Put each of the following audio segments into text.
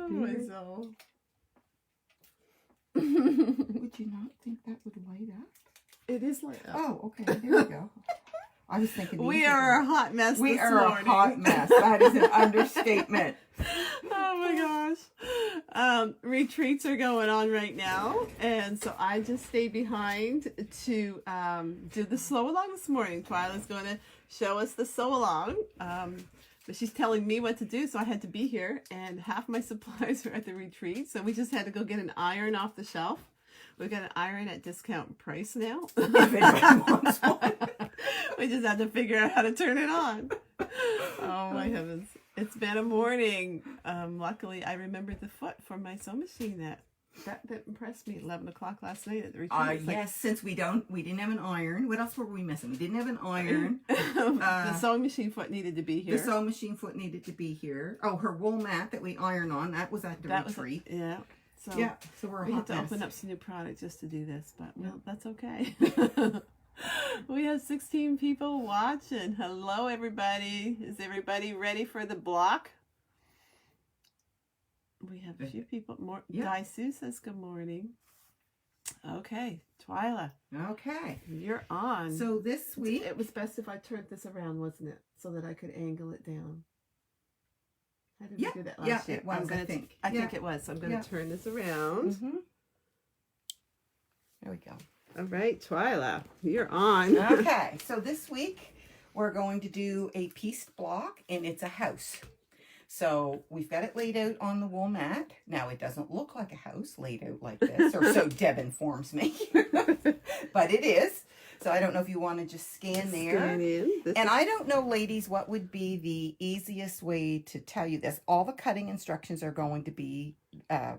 myself. Would you not think that would light up? It is light up. Oh, okay. There we go. I was thinking we are a hot mess this morning. We are a hot mess. That is an understatement. Oh my gosh. Retreats are going on right now. And so I just stayed behind to do the sew along this morning. Twyla's going to show us the sew along. But she's telling me what to do, so I had to be here. And half my supplies are at the retreat. So we just had to go get an iron off the shelf. We've got an iron at discount price now. If anyone wants one. We just had to figure out how to turn it on. Oh my heavens. It's been a morning. Luckily, I remembered the foot from my sewing machine that impressed me. 11 o'clock last night at the retreat. Yes, since we didn't have an iron. What else were we missing? We didn't have an iron. The sewing machine foot needed to be here. The sewing machine foot needed to be here. Oh, her wool mat that we iron on, that was at the retreat. Yeah. So so we had to open up some new product just to do this, but well, that's okay. We have 16 people watching. Hello, everybody. Is everybody ready for the block? We have a few people. More. Di Sue says good morning. Okay, Twyla. Okay. You're on. So this week... It was best if I turned this around, wasn't it? So that I could angle it down. How did we do that last year? It was, I think. I think it was. So I'm going to turn this around. There we go. All right, Twyla, you're on. Okay, so this week we're going to do a pieced block, and it's a house. So we've got it laid out on the wool mat. Now, it doesn't look like a house laid out like this, or so Deb informs me. But it is. So I don't know if you want to just scan there. Scan in. And I don't know, ladies, what would be the easiest way to tell you this. All the cutting instructions are going to be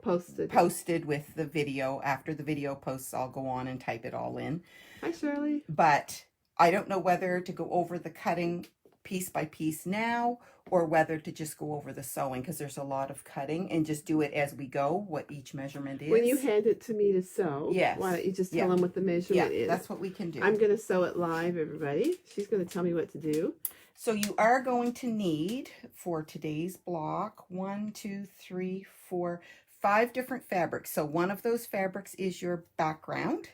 posted with the video. After the video posts, I'll go on and type it all in. Hi, Shirley. But I don't know whether to go over the cutting piece by piece now or whether to just go over the sewing, because there's a lot of cutting, and just do it as we go, what each measurement is. When you hand it to me to sew, why don't you just tell them what the measurement is? That's what we can do. I'm going to sew it live, everybody. She's going to tell me what to do. So you are going to need, for today's block, 1, 2, 3, 4, 5 different fabrics. So one of those fabrics is your background.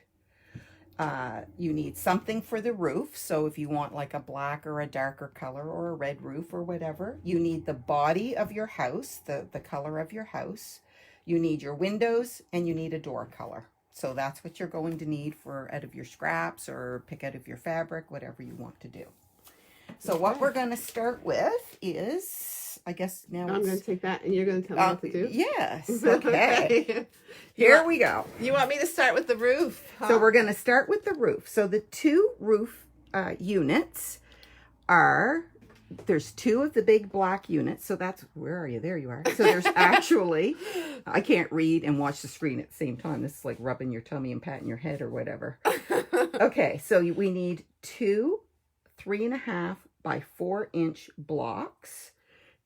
You need something for the roof. So if you want like a black or a darker color or a red roof or whatever, you need the body of your house, the color of your house. You need your windows, and you need a door color. So that's what you're going to need for out of your scraps, or pick out of your fabric, whatever you want to do. So what we're going to start with is, I guess now I'm going to take that, and you're going to tell me what to do? Yes. Okay. Here we go. You want me to start with the roof? Huh? So we're going to start with the roof. So the 2 roof units are, there's 2 of the big black units. So that's, where are you? There you are. So there's actually, I can't read and watch the screen at the same time. This is like rubbing your tummy and patting your head or whatever. Okay. So we need 2 3.5 by 4 inch blocks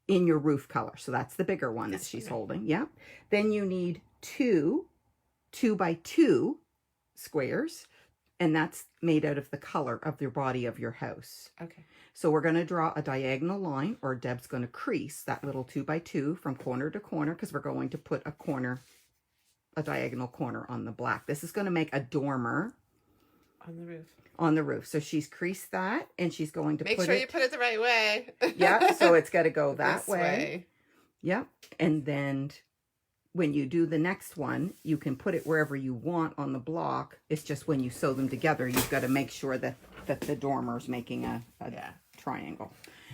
in your roof color. So that's the bigger one that she's holding. Yeah. Then you need 2 by 2 squares, and that's made out of the color of the body of your house. Okay. So we're going to draw a diagonal line, or Deb's going to crease that little 2 by 2 from corner to corner, because we're going to put a diagonal corner on the black. This is going to make a dormer on the roof. On the roof. So she's creased that, and she's going to make sure you put it the right way. Yeah, so it's got to go that this way. Yep. And then when you do the next one, you can put it wherever you want on the block. It's just when you sew them together, you've got to make sure that the dormer's making a triangle.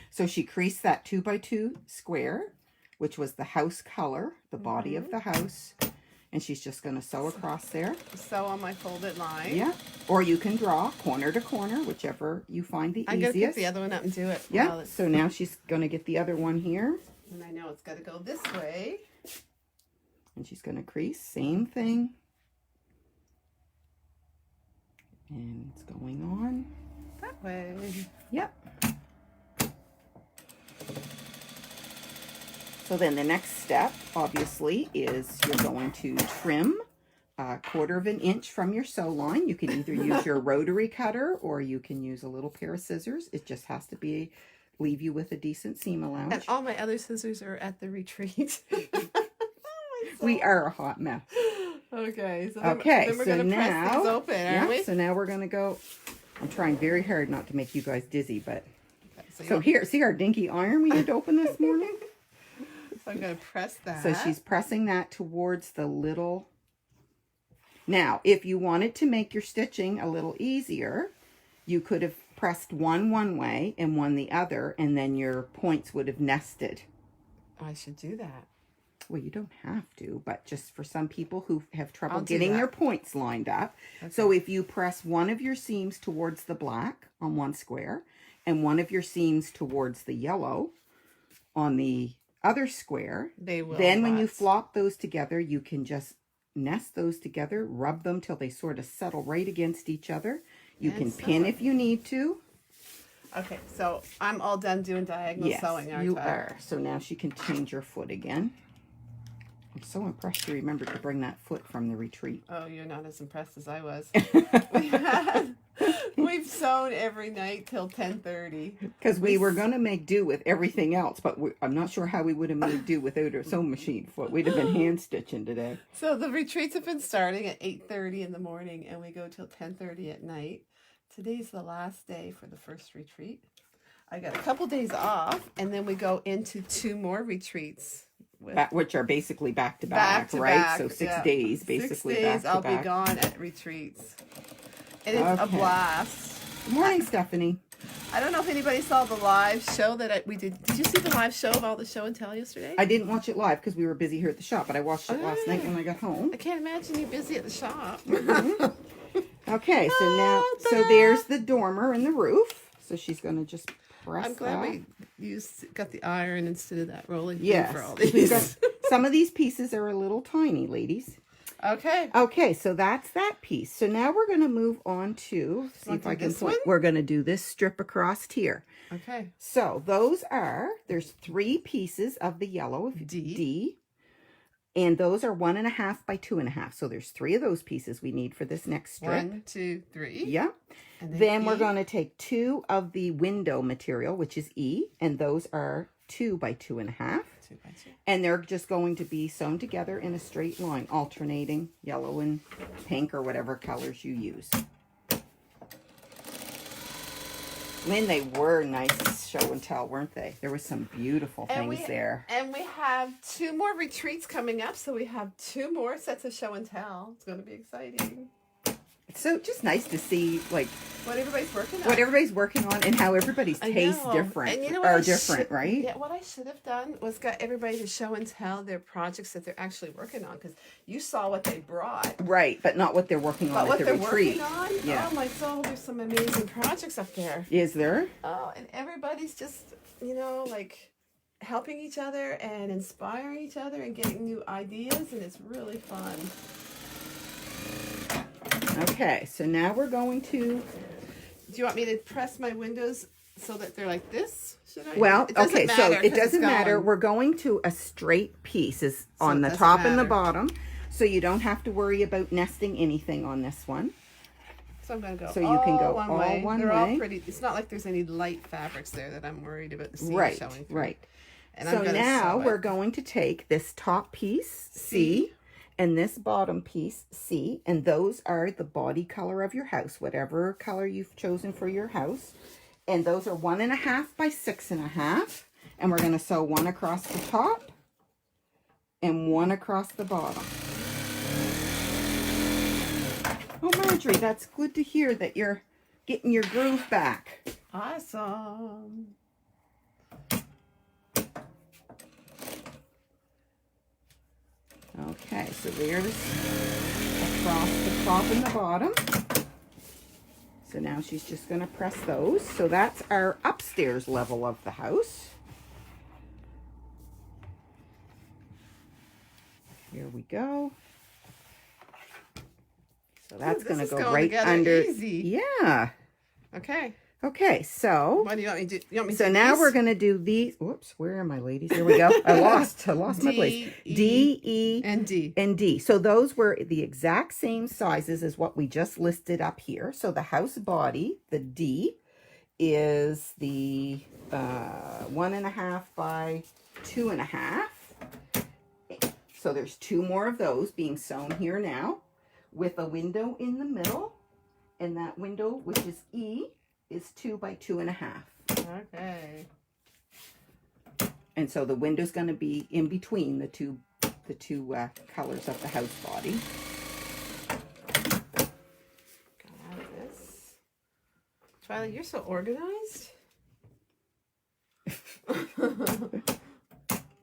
So she creased that 2 by 2 square, which was the house color, the body of the house. And she's just going to sew across there. Sew on my folded line. Yeah. Or you can draw corner to corner, whichever you find the easiest. I'm going to pick the other one up and do it. Yeah. So now she's going to get the other one here. And I know it's got to go this way. And she's going to crease. Same thing. And it's going on. That way. Yep. So then the next step, obviously, is you're going to trim a 1/4 of an inch from your sew line. You can either use your rotary cutter, or you can use a little pair of scissors. It just has to leave you with a decent seam allowance. And all my other scissors are at the retreat. We are a hot mess. Okay. So Okay, then we're so going to press these open, aren't we? So now we're going to go. I'm trying very hard not to make you guys dizzy, but. Okay, So here, see our dinky iron we had to open this morning? So I'm going to press that. So she's pressing that towards the little. Now, if you wanted to make your stitching a little easier, you could have pressed one way and one the other, and then your points would have nested. I should do that. Well, you don't have to, but just for some people who have trouble I'll do getting that. their points lined up. Okay. So if you press one of your seams towards the black on one square and one of your seams towards the yellow on the other square, then when you flop those together, you can just nest those together, rub them till they sort of settle right against each other. You can pin if you need to. Okay, so I'm all done doing diagonal sewing. Yes, you are. So now she can change her foot again. I'm so impressed you remembered to bring that foot from the retreat. Oh, you're not as impressed as I was. We've sewn every night till 10:30. Because we were going to make do with everything else, but I'm not sure how we would have made do without a sewing machine foot. We'd have been hand stitching today. So the retreats have been starting at 8:30 in the morning, and we go till 10:30 at night. Today's the last day for the first retreat. I got a couple days off, and then we go into 2 more retreats. Which are basically back to back, right? So 6 days, basically. 6 days I'll be gone at retreats. And it's a blast. Good morning, Stephanie. I don't know if anybody saw the live show that we did. Did you see the live show of all the show and tell yesterday? I didn't watch it live because we were busy here at the shop, but I watched it last night when I got home. I can't imagine you busy at the shop. Okay, so now, so there's the dormer and the roof. So she's going to just press I'm glad that. we got the iron instead of that rolling pin Yes. for all these. Some of these pieces are a little tiny, ladies. Okay. Okay, so that's that piece. So now we're going to move on to, see if I can point. We're going to do this strip across here. Okay. So there's 3 pieces of the yellow D. And those are 1.5 by 2.5. So there's 3 of those pieces we need for this next strip. 1, 2, 3. Yeah. And then we're going to take 2 of the window material, which is E. And those are 2 by 2.5. 2 by 2. And they're just going to be sewn together in a straight line, alternating yellow and pink or whatever colors you use. Lynn, they were nice show and tell, weren't they? There was some beautiful things there. And we have 2 more retreats coming up, so we have 2 more sets of show and tell. It's going to be exciting. It's so just nice to see, like, what everybody's working on. And how everybody's tastes different. And you know what different, right? Yeah, what I should have done was got everybody to show and tell their projects that they're actually working on, because you saw what they brought. Right, but not what they're working on at the retreat. Yeah. Oh my soul, there's some amazing projects up there. Is there? Oh, and everybody's just, like, helping each other and inspiring each other and getting new ideas, and it's really fun. Okay, so now we're going to... Do you want me to press my windows so that they're like this? Should I? Well, okay, so it doesn't matter. We're going to a straight piece on the top and the bottom, so you don't have to worry about nesting anything on this one. So I'm going to go so you can go all one way. They're all pretty. It's not like there's any light fabrics there that I'm worried about the seam showing through. Right. And so now we're going to take this top piece, C, and this bottom piece, C, and those are the body color of your house, whatever color you've chosen for your house. And those are 1.5 by 6.5. And we're going to sew 1 across the top and 1 across the bottom. Oh, Marjorie, that's good to hear that you're getting your groove back. Awesome. Okay, so there's across the top and the bottom. So now she's just going to press those. So that's our upstairs level of the house. Here we go. So that's going to go right under. Easy. Yeah. Okay. Okay, so what do you want me to do? You want me to so do now these? we're going to do these. Whoops, where are my ladies? Here we go. I lost my place. D, E, and D. And D. So those were the exact same sizes as what we just listed up here. So the house body, the D, is the 1.5 by 2.5. So there's 2 more of those being sewn here now with a window in the middle. And that window, which is E, is 2 by 2.5. Okay. And so the window's going to be in between the two colors of the house body. Got this. Twyla, you're so organized.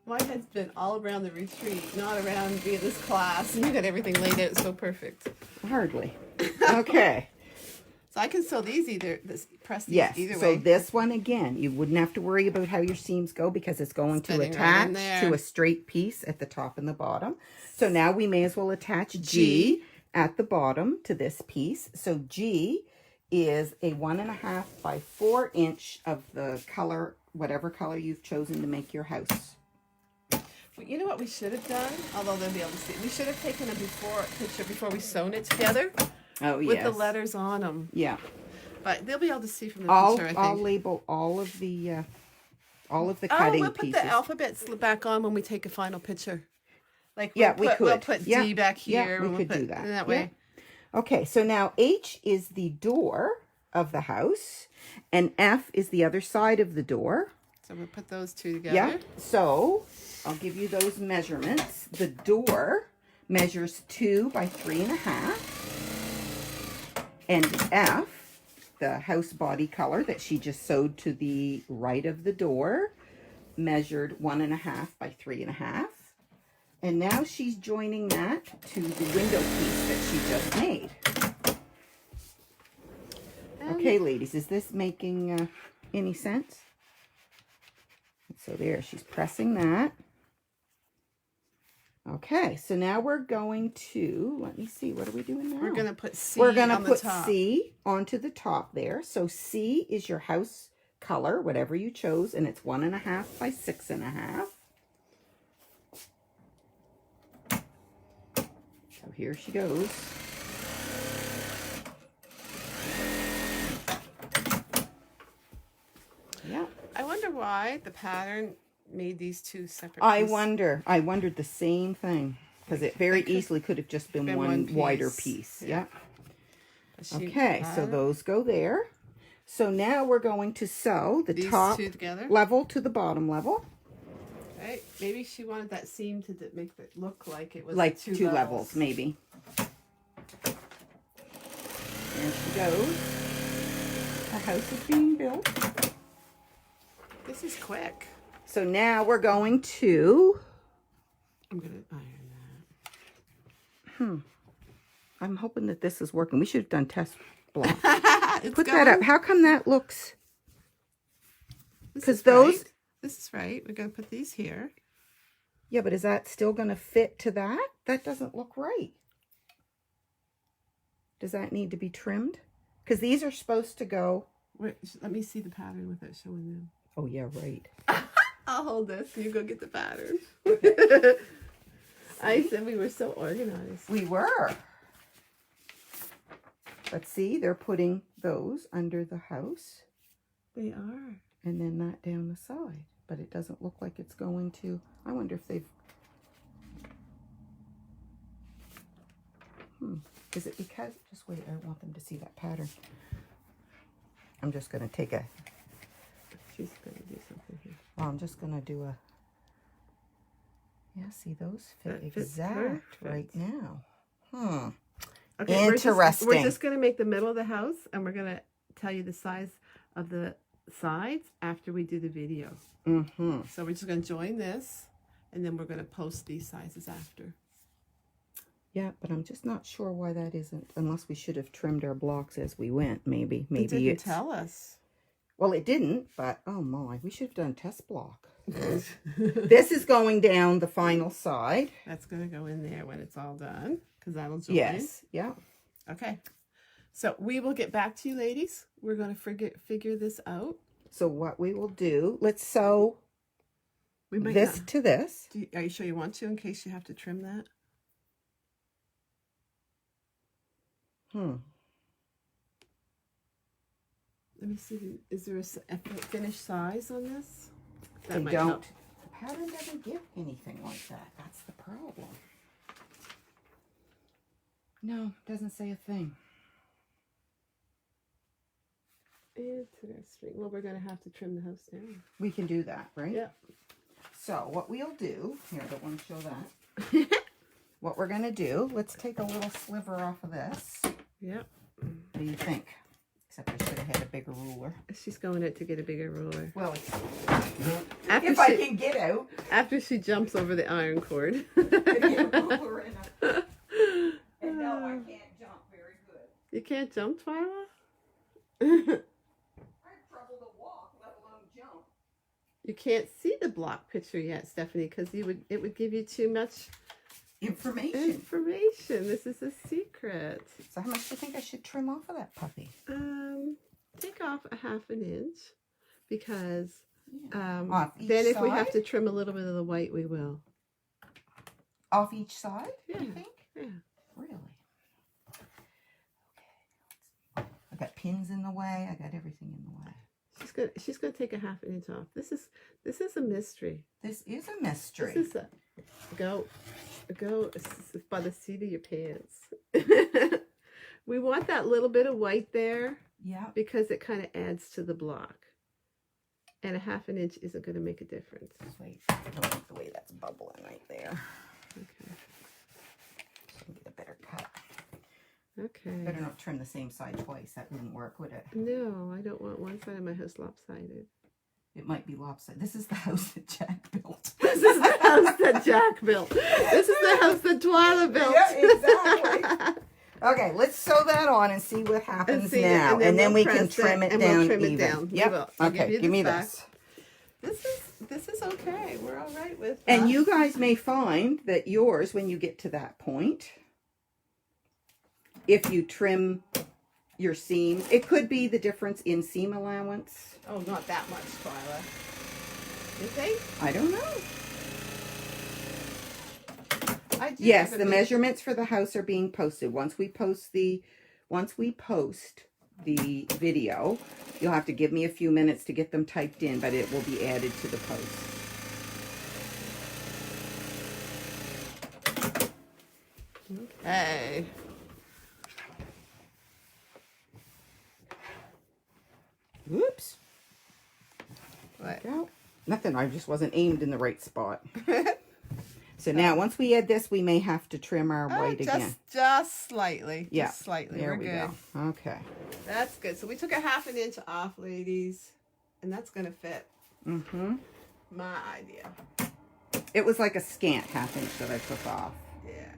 My head's been all around the retreat, not around via this class, and you got everything laid out so perfect. Hardly. Okay. So I can sew these press these Yes. either way. So this one, again, you wouldn't have to worry about how your seams go because it's going to attach to a straight piece at the top and the bottom. So now we may as well attach G at the bottom to this piece. So G is a 1.5 by 4 inch of the color, whatever color you've chosen to make your house. Well, you know what we should have done? Although they'll be able to see. We should have taken a picture before we sewn it together. Oh, yes. With the letters on them. Yeah. But they'll be able to see from the picture, I think. I'll label all of the cutting we'll put pieces. the alphabets back on when we take a final picture. Like we could. We'll put D back here. Yeah, we could do that. In that way. Okay, so now H is the door of the house, and F is the other side of the door. So we'll put those 2 together. Yeah. So I'll give you those measurements. The door measures 2 by 3.5. And F, the house body color that she just sewed to the right of the door, measured 1.5 by 3.5. And now she's joining that to the window piece that she just made. Okay, ladies, is this making any sense? So there, she's pressing that. Okay, so now we're going to, let me see, what are we doing now? We're going to put C We're going to put top. C onto the top there. So C is your house color, whatever you chose, and it's 1.5 by 6.5. So here she goes. Yeah. I wonder why the pattern made these 2 separate I pieces. wondered the same thing. Because it very easily could have just been one wider piece. Yeah. Okay, so those go there. So now we're going to sew the top level to the bottom level. Okay, maybe she wanted that seam to make it look like it was like 2 levels, maybe. There she goes. The house is being built. This is quick. So now we're going to... I'm going to iron that. I'm hoping that this is working. We should have done test block. Put that up. How come that looks... Because those... Right. This is right. We're going to put these here. Yeah, but is that still going to fit to that? That doesn't look right. Does that need to be trimmed? Because these are supposed to go... Wait, let me see the pattern without showing them. Oh, yeah, right. I'll hold this. You go get the pattern. I said we were so organized. We were. But see, they're putting those under the house. They are. And then that down the side. But it doesn't look like it's going to... I wonder if they've... Is it because... Just wait, I want them to see that pattern. I'm just going to take a... She's going to do something here. Well, I'm just going to do a... Yeah, see, those fit That fits exact right perfect. now. Okay, Interesting. We're just going to make the middle of the house, and we're going to tell you the size of the sides after we do the video. So we're just going to join this, and then we're going to post these sizes after. Yeah, but I'm just not sure why that isn't, unless we should have trimmed our blocks as we went, maybe. It didn't tell us. Well, it didn't, but oh my, we should have done test block. This is going down the final side. That's going to go in there when it's all done, because that'll join. Yes, yeah. Okay. So we will get back to you, ladies. We're going to figure this out. So what we will do, let's sew this to this. Are you sure you want to, in case you have to trim that? Let me see. Is there a finished size on this? They don't pattern doesn't give anything like that. That's the problem. No, doesn't say a thing. Interesting. Well, we're going to have to trim the house down. We can do that, right? Yeah. So what we'll do, here, I don't want to show that. What we're going to do, let's take a little sliver off of this. Yep. What do you think? Except I should have had a bigger ruler. She's going out to get a bigger ruler. Well, it's, After if I can get out. After she jumps over the iron cord. Get a ruler and no, I can't jump very good. You can't jump, Twyla? I have trouble to walk, let alone jump. You can't see the block picture yet, Stephanie, because it would give you too much information. This is a secret. So how much do you think I should trim off of that puppy? Take off a 1/2 inch, because off each then if side? we have to trim a little bit of the white, we will. Off each side? Yeah. Do you think? Yeah. Really? Okay. I got pins in the way. I got everything in the way. She's gonna take a 1/2 inch off. This is a mystery. This is a mystery. This is a go by the seat of your pants. We want that little bit of white there. Yeah. Because it kind of adds to the block. And a 1/2 inch isn't going to make a difference. Wait, I don't like the way that's bubbling right there. Okay. Get a better cut. Okay. Better not trim the same side twice. That wouldn't work, would it? No, I don't want one side of my house lopsided. It might be lopsided. This is the house that Jack built. This is the house that Jack built. This is the house that Twyla built. Yeah, exactly. Okay, let's sew that on and see what happens now. And then we can trim it down even. Yep. Okay, give me this. This is okay. We're all right with that. And you guys may find that yours, when you get to that point, if you trim your seam, it could be the difference in seam allowance. Oh, not that much, Twyla. You think? I don't know. Yes, the measurements for the house are being posted. Once we post the video, you'll have to give me a few minutes to get them typed in, but it will be added to the post. Okay. Whoops. What? Go. Nothing. I just wasn't aimed in the right spot. So now, once we add this, we may have to trim our white again. Just slightly. Yeah. Just slightly. There We're we good. go. Okay. That's good. So we took a 1/2 inch off, ladies. And that's going to fit. Mm-hmm. My idea. It was like a scant 1/2 inch that I took off. Yeah.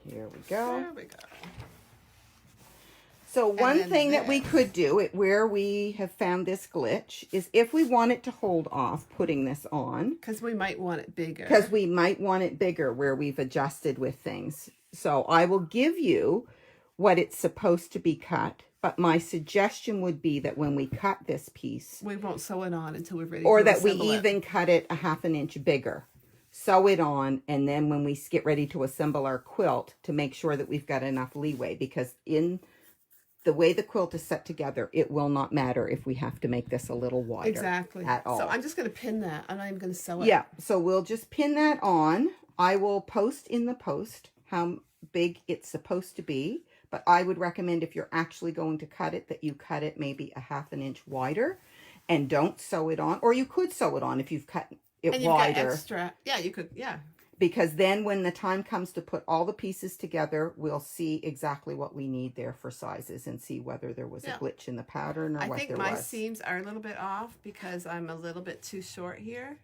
Here we go. There we go. So one then thing that we could do, where we have found this glitch, is if we wanted to hold off putting this on. Because we might want it bigger. Because we might want it bigger where we've adjusted with things. So I will give you what it's supposed to be cut. But my suggestion would be that when we cut this piece, we won't sew it on until we're ready or to that we assemble it. even cut it a 1/2 inch bigger. Sew it on, and then when we get ready to assemble our quilt, to make sure that we've got enough leeway, because in the way the quilt is set together, it will not matter if we have to make this a little wider. Exactly. At all. So I'm just going to pin that. I'm not even going to sew it. Yeah, so we'll just pin that on. I will post in the post how big it's supposed to be, but I would recommend if you're actually going to cut it, that you cut it maybe a 1/2 inch wider, and don't sew it on. Or you could sew it on if you've cut it and you've wider. got extra. Yeah, you could. Yeah. Because then when the time comes to put all the pieces together, we'll see exactly what we need there for sizes and see whether there was a glitch in the pattern or what there was. I think my seams are a little bit off because I'm a little bit too short here.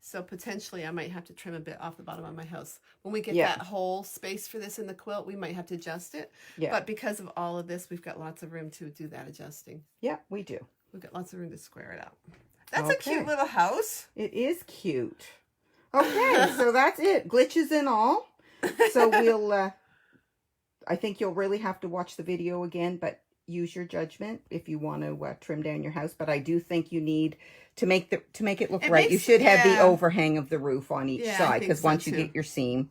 So potentially I might have to trim a bit off the bottom of my house. When we get that whole space for this in the quilt, we might have to adjust it. Yeah. But because of all of this, we've got lots of room to do that adjusting. Yeah, we do. We've got lots of room to square it out. That's a cute little house. It is cute. Okay, so that's it. Glitches and all. So we'll, I think you'll really have to watch the video again, but use your judgment if you want to trim down your house. But I do think you need to make it look right. You should have the overhang of the roof on each side, because once you get your seam,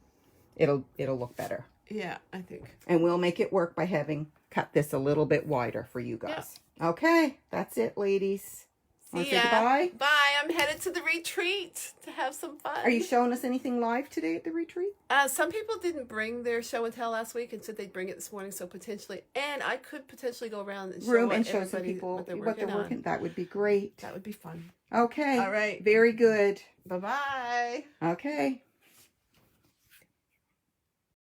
it'll look better. Yeah, I think. And we'll make it work by having cut this a little bit wider for you guys. Okay, that's it, ladies. Want to say goodbye? Bye. I'm headed to the retreat to have some fun. Are you showing us anything live today at the retreat? Some people didn't bring their show and tell last week and said they'd bring it this morning, so potentially, and I could potentially go around and show some people what they're working on. That would be great. That would be fun. Okay. All right. Very good. Bye-bye. Okay.